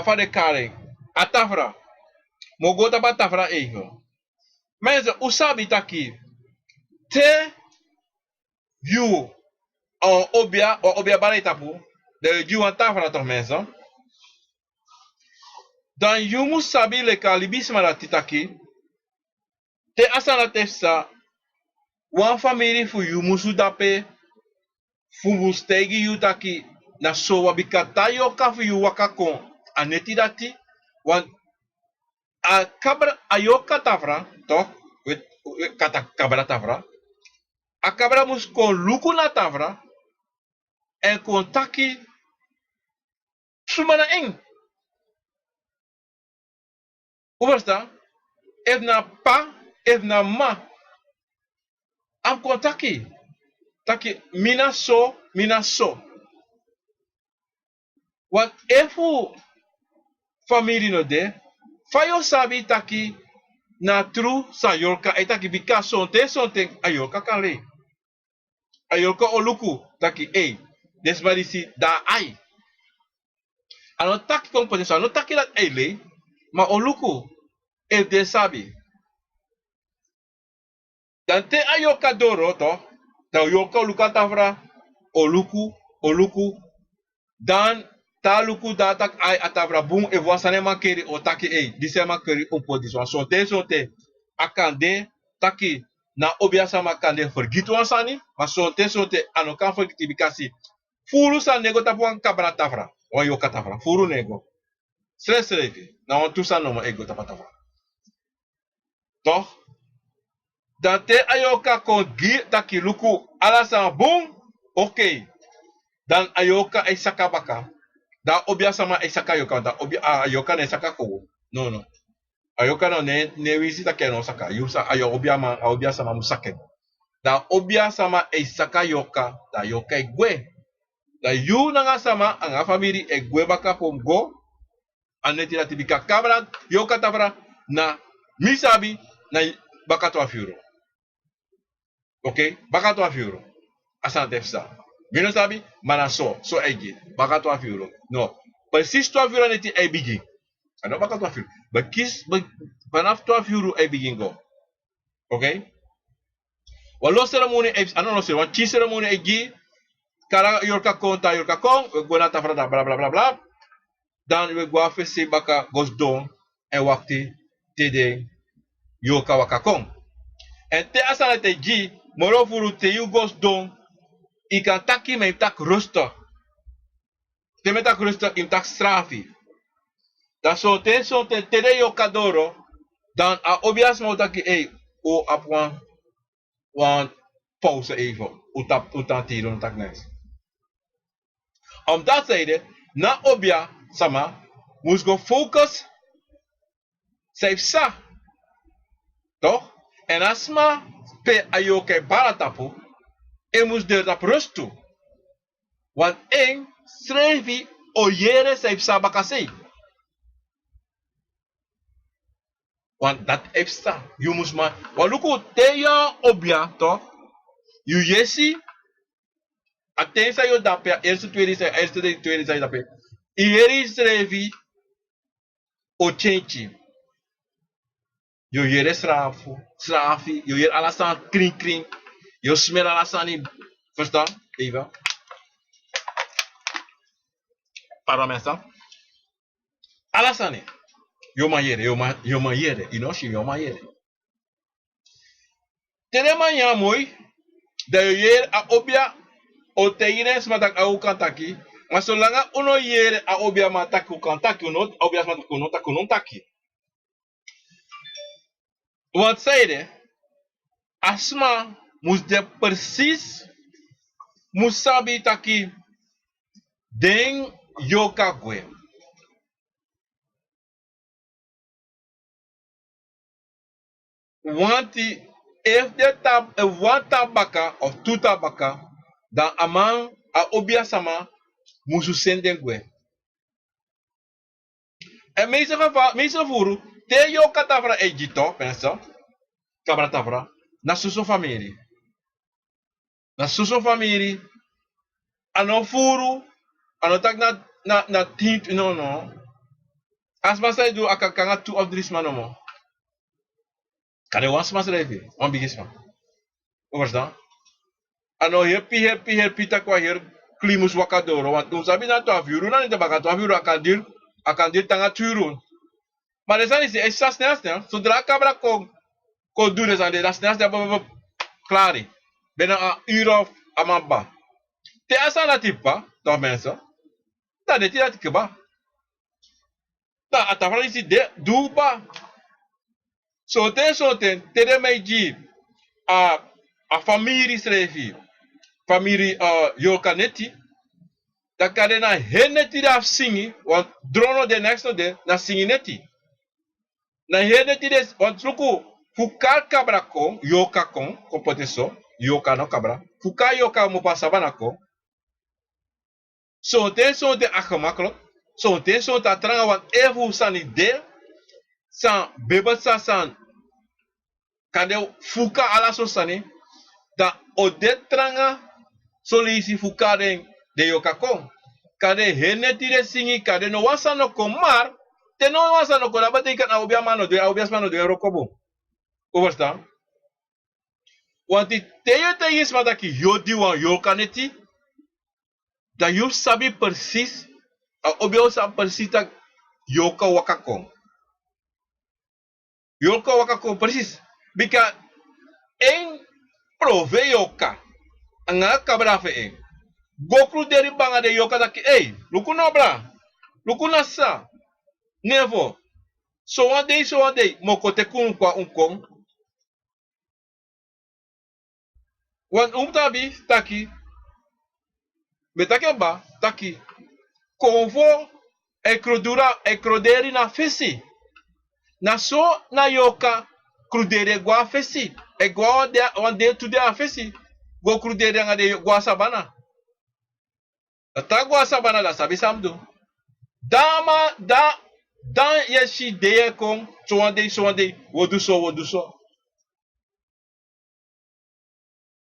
fade kare atafra. Mogo tapa tafra ego. Mensen usabi taki te you obia bare tapu de you atafra toch mensen. Dan you must sabi le kalibisma la titaki. Te asana tefsa. Wan family fu you musu dape. Fu mustegi you taki. Na so wabikata yoka fu you wakakon. Aneti dati. Wan a kabra ayoka tafra. Toch? Kata kabra tafra. A kabra mus kon luku na tafra. En kon taki. Sumana eng. Oversta? If na pa, if na ma. Am kon taki. Taki mina so. Wat efu family no de. Fayo sabi taki na tru sa yorka. E taki bika sonte ayorka kale. Ayorka oluku. Taki desmarisi da ai. Ano taki kong potensa. Ano taki dat ele. Ma oluku. If de sabi. Dan te ayoka doro to. Da yoka oluka tafra. Oluku. Dan ta luku datak ai atavra bung e voasane makeri o taki dise makeri opposition. Sonte akande taki na obiasa makande forgitu ansani. Ma sonte ano kan forgiti bikasi. Furu sa nego tapuan kabra tafra. O yoka tafra. Furu nego. Sresrevi. Na on tusa no ego tapatafra. Toch? Dan te ayoka kon gi taki luku alasa bung. Okay. Dan ayoka ay sakabaka. Da obia sama ay sakayoka. Da obia ayoka ne sakako. No. Ayoka no ne wisi take no saka. Yusa ayo obia sama musake. Da obia sama ay sakayoka. Da yoka ay gwe. Da yu na nga sama ang family ay gwe baka pom go. Aneti na tibika kabra yoka tafra na misabi na baka to afuro. Okay? Baka to afuro. Asan tefsa. Bino sabi, mana so egi. Baka to afuro. No. Persis to afuro neti ay bigi. Ano baka to afuro. Panaf to afuro ay bigin go. Okay? Walo ceremony ay, ano no ceremony? Chi ceremony ay gi. Kara yorka kong, gona tafra da bla bla bla bla. Dan we go afese baka gosdon en wakti tede yoka wakakong. En te asana te gi, moro furu te yu gosdon. I kan taki me tak rustig. Te me tak rustig im tak strafi. Da so te tede yoka doro. Dan a obias mo taki o apwan wan pauze even. Utan tiro tak nice. Om dat zijde, na obia sama, moest go focus. Safe sa. Toch? En asma pe ayoke baratapu. E moest de tap rust toe. Want schreef oyere safe sa bakase. Want dat heeft sta. You moest maar. Want look te ya obia toch? You yesi Até saiu da pé, eerste tweede saiu da pé. E ele escreve o chente. Eu ia strafi, eu ia alasan kring. Eu smer alasan, verstaan? Even. Para mensen. Alasan. Eu mayere, inoshi, eu mayere. Tere manhã, moi, da eu ia a obia, o teires matak a ukantaki, mas solanga uno ia a obia matak ukantaki, uno obia matak uno tak uno taki. Want zei asma moest de precies musabi taki den yokakwe. Want if de one tabaka of two tabaka, dan aman a obia sama musu sendengwe. En meestal voeren, te yokatavra ejito, pensa, cabra tavra, na suso família. Na suso família, ano furu, ano tak na tint, no. As masai do akakanga 2 of 3 manomo. Kade wan smas revi, wan bigisma. Verstaan? Ano happy tak hier klimus wakadoro, want toen sabi na 12 euro, na niet baka 12 euro akan dir tanga turun. Maar de san is essa snel, zodra cabra ko doen is aan de snel, klari. Binnen een uur of amamba. Te asana tipa, toch mensen? Dat deed hij dat keba. Dat atafra is de duba. Soten, tere meiji a familie schreef familie Yokaneti. Dat kan je na heneti af zingen, want drono de next de na zingen neti. Na heneti des, want luku fukar cabra kom, yoka kom, kompoteso, yoka no cabra. Fukar yoka mo pasabana kom. Soten akemakkelijk. Soten atranga want even san ide san bebet san kade fuka ala so sani da ode tranga solisi fuka de yokakon. Kade heneti de singi kade no wasa no komar te no wasa no kola bate kan aubia mano de rokobo. Overstaan? Want die te is wat ik jodi wan yokaneti da you sabi persis a obio sa persis tak yoka wakakon. Yoka wakakon persis. Bika en prove yoka. Anga kabra fe en. Gokru deri banga de yoka taki luku no bra. Luku na sa. Nevo. So one day mokote kun kwa unkong. Wan umtabi taki betake ba taki konvo ekroderi na fesi. Na so na yoka krudere gwa fesi. E gwa de to de fesi. Go krudere nga de gwa sabana. Ta gwa sabana la sabi samdu. Dan yeshi de kon so one day wodu so.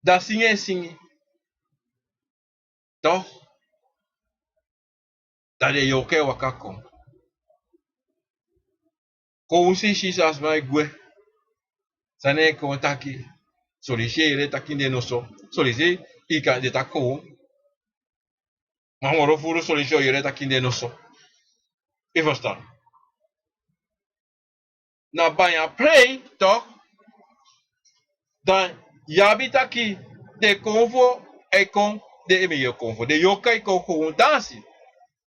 Da singi. Toch? Dat de yoke wakakon. Ko usi shisas mai gwe. Sane ko taki. Solishe ire taki de noso. Solishe ika de tako. Mamoro furu solishe ire taki de noso. E verstaan. Na banya pray toch? Dan yabi taki de konvo kon de eme konvo. De yokai kon dansi.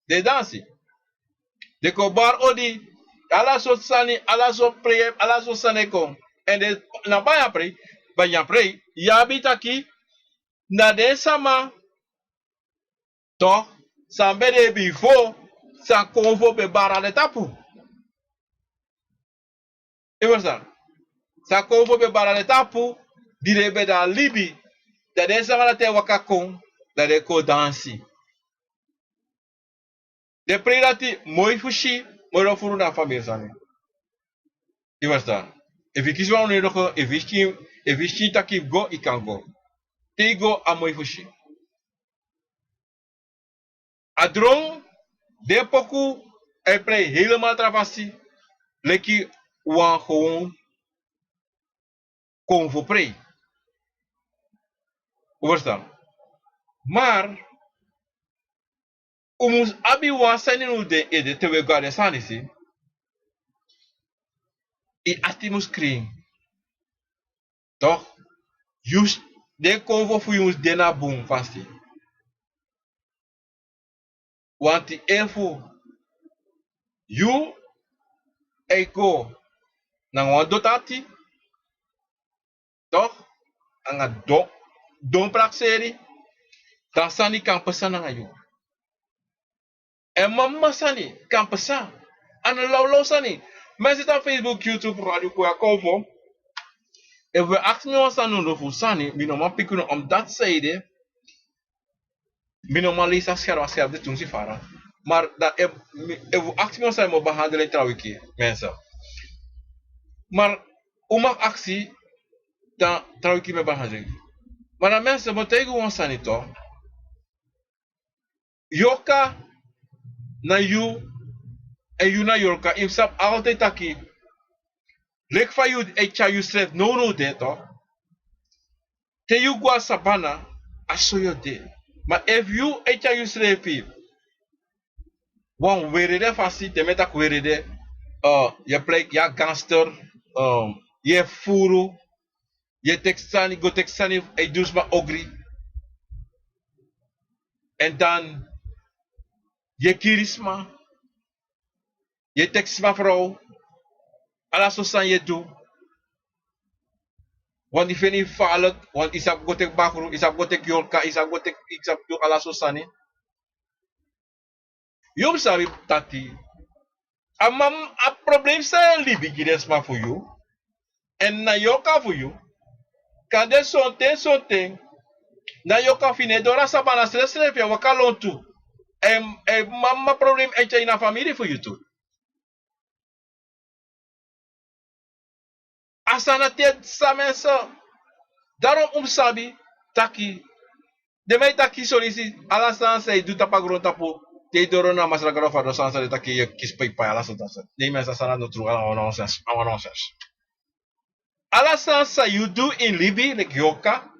De dansi. De ko bar odi ala so sani, ala so pray, ala so sane kon. En de na banya pray, yabi taki na de sama toch sambe de before sa konvo be bara de tapu. E verstaan. Sa konvo be bara de tapu dire be da libi. Da de sama te wakakon da de ko dansi. De prelati moi fushi, moi furu na família sani. E verstaan. If ik kies wel een nog if ik taki go, ik kan go. Te go a moi fushi. Adrong, de poku, play helemaal travasi. Leki wan gewoon kon voor pre. Verstaan? Maar, umus abi wan sani nu de ede te we gade sanisi. I atimus kring. Toch? Just de kon voor jumus dena boom vasti. Want die info, you ego nang wan dotati, toch? Anga don prakseri, dan sani kan pesan nang ayu. En mama sani kan pesan. Ana lau sani. Mensen op Facebook, YouTube, radio, kwa kovo. En we achten ons aan de voor sani, mi normaal pikken om dat zijde. Mi normaal lezen scherp de toen ze varen. Maar dat we achten ons aan behandelen trouwens, mensen. Maar mag actie dan trouwens met behandeling. Maar dan mensen moeten gewoon sani toch. Yoka na you en you na yoka. Im sap altijd aki. Lek fa you echa you stref no de toch. Te you gua sabana aso yo de. Maar if you echa you strefi. Wan werede fasi te metak werede. Je plek ya gangster. Je furu. Je texani go texani e dus ma ogri. En dan je kirisma. Je texma vrouw. Ala so san je doe. Want die vind je vaarlijk. Want isap go tek bakru. Isap go tek yorka. Isap go tek isap do ala so sani. Yom sabi tati. A probleem sa libi giresma voor you. En na yoka voor you. Kade sonten. Na yoka fine dora sabana stress ya wakalon tu. Mama probleem echa in a family voor you too. Asana tet sa mensa. Daarom sabi taki. De mij taki solisi ala sansa du tapagron tapo. Te doro na mas ragaro fado sansa de taki ye kispai pa ala sansa. De mensa sana no tru ala nonsense. Ala sansa you do in Libi like yoka.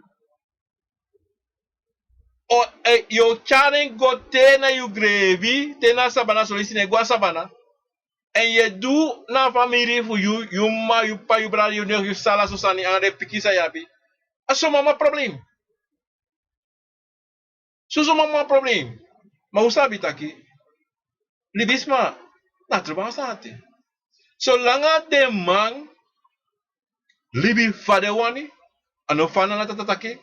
O yo charen go te na you gravy, te na sabana solisi ne gua sabana. En je do na family for you ma you pa you brother you sala susani an de pikisa yabi. Aso mama problem. Suso mama problem. Ma usabi taki. Libisma na trabaho sa atin. So langa de man libi fadewani ano fana na tatatake.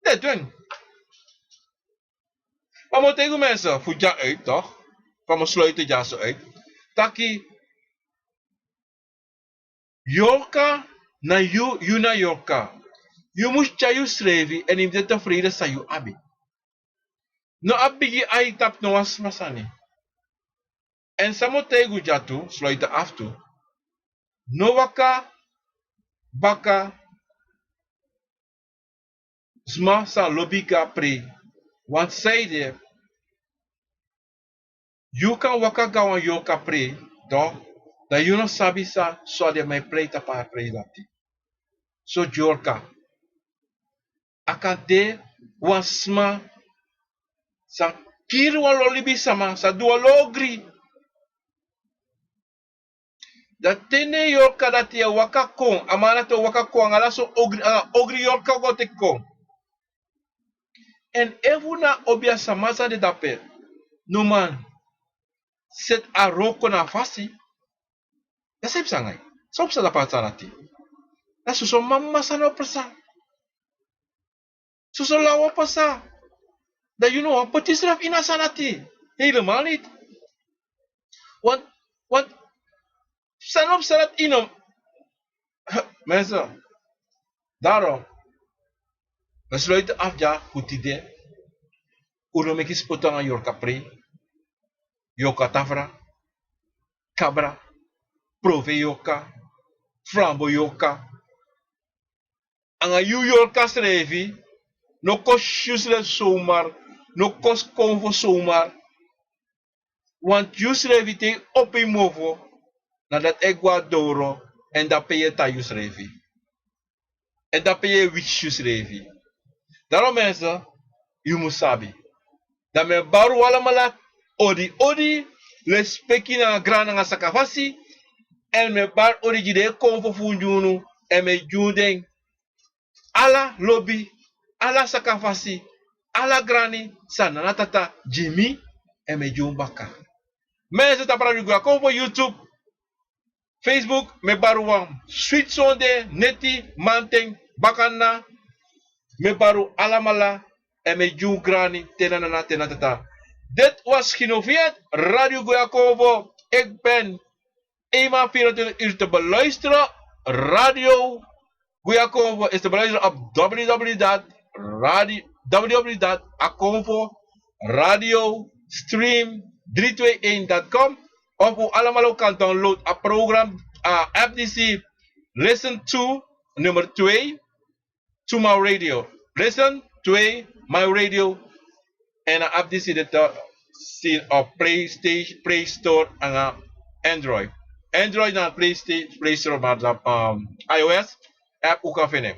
De dwen. Maar moet tegen mensen voor ja uit toch? Van mijn sluiten ja zo uit. Taki Yorka na you na Yorka. You must chayu srevi en im de tevreden sa you abi. No abigi ai tap no was masani. En samo tegu jatu sluiten af toe. No waka baka sma sa lobika pre. Want zij de you kan waka gawan yoka pre, toch? Dat you no sabi sa so de my play tapa pre dati. So jorka. Akade wasma sa kiri wan lolibi sama sa dua logri. Dat tene yorka dati ya waka kong amana to waka kong ala so ogri yorka go te kong. En evuna obia samasa de dape. No man. Set a roko na fasi. Ya sep sangai. Sop sa dapat sanati. Na suso mama sana persa. Suso lawa persa. Da you know apa tisraf ina sanati. Helemaal niet. Want sanop salat inom. Mensen. Daarom. We sluiten af ja goed idee. Uno mekis potong aan yorka pre. Yoka tafra. Cabra. Prove yoka. Frambo yoka. Anga yu yorka srevi. No kos shusle somar. No kos konvo somar. Want use revi te op een movo na dat Ecuadoro en dat pe je ta use revi. En dat pe je wich use revi. Daarom mensen, you must sabi. Dat me baru wala mala odi le speki na grana nga sakafasi en me bar odi jide konfo funjunu en me jundeng ala lobby, ala sakafasi, ala grani sana tata Jimmy en me jumbaka. Mensen ta para gua konfo YouTube, Facebook me baru wam Sweet Sunday neti manteng bakana me baru alamala en me jun grani tenana tata. Dit was Genoveerd Radio Guakovo. Ik ben eenmaal 24 uur te beluisteren. Radio Guakovo is te beluisteren op www.www.akonvo.radiostream321.com of u allemaal ook kan download het program FDC Listen to nummer 2 to my radio. Listen 2 my radio. En een app die ze zien op Play Store en Android. Android naar Play Store, maar iOS app ook kan vinden.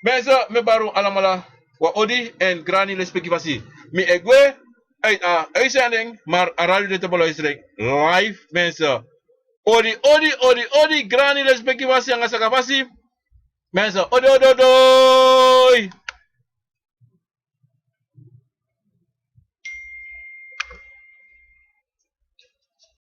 Mensen, me baru allemaal wa odi en grani respectievasi. Mi egwe uit uitzending, maar radio dit te beluisteren live mensen. Odi grani respectievasi ang sakavasi. Mensen, odi.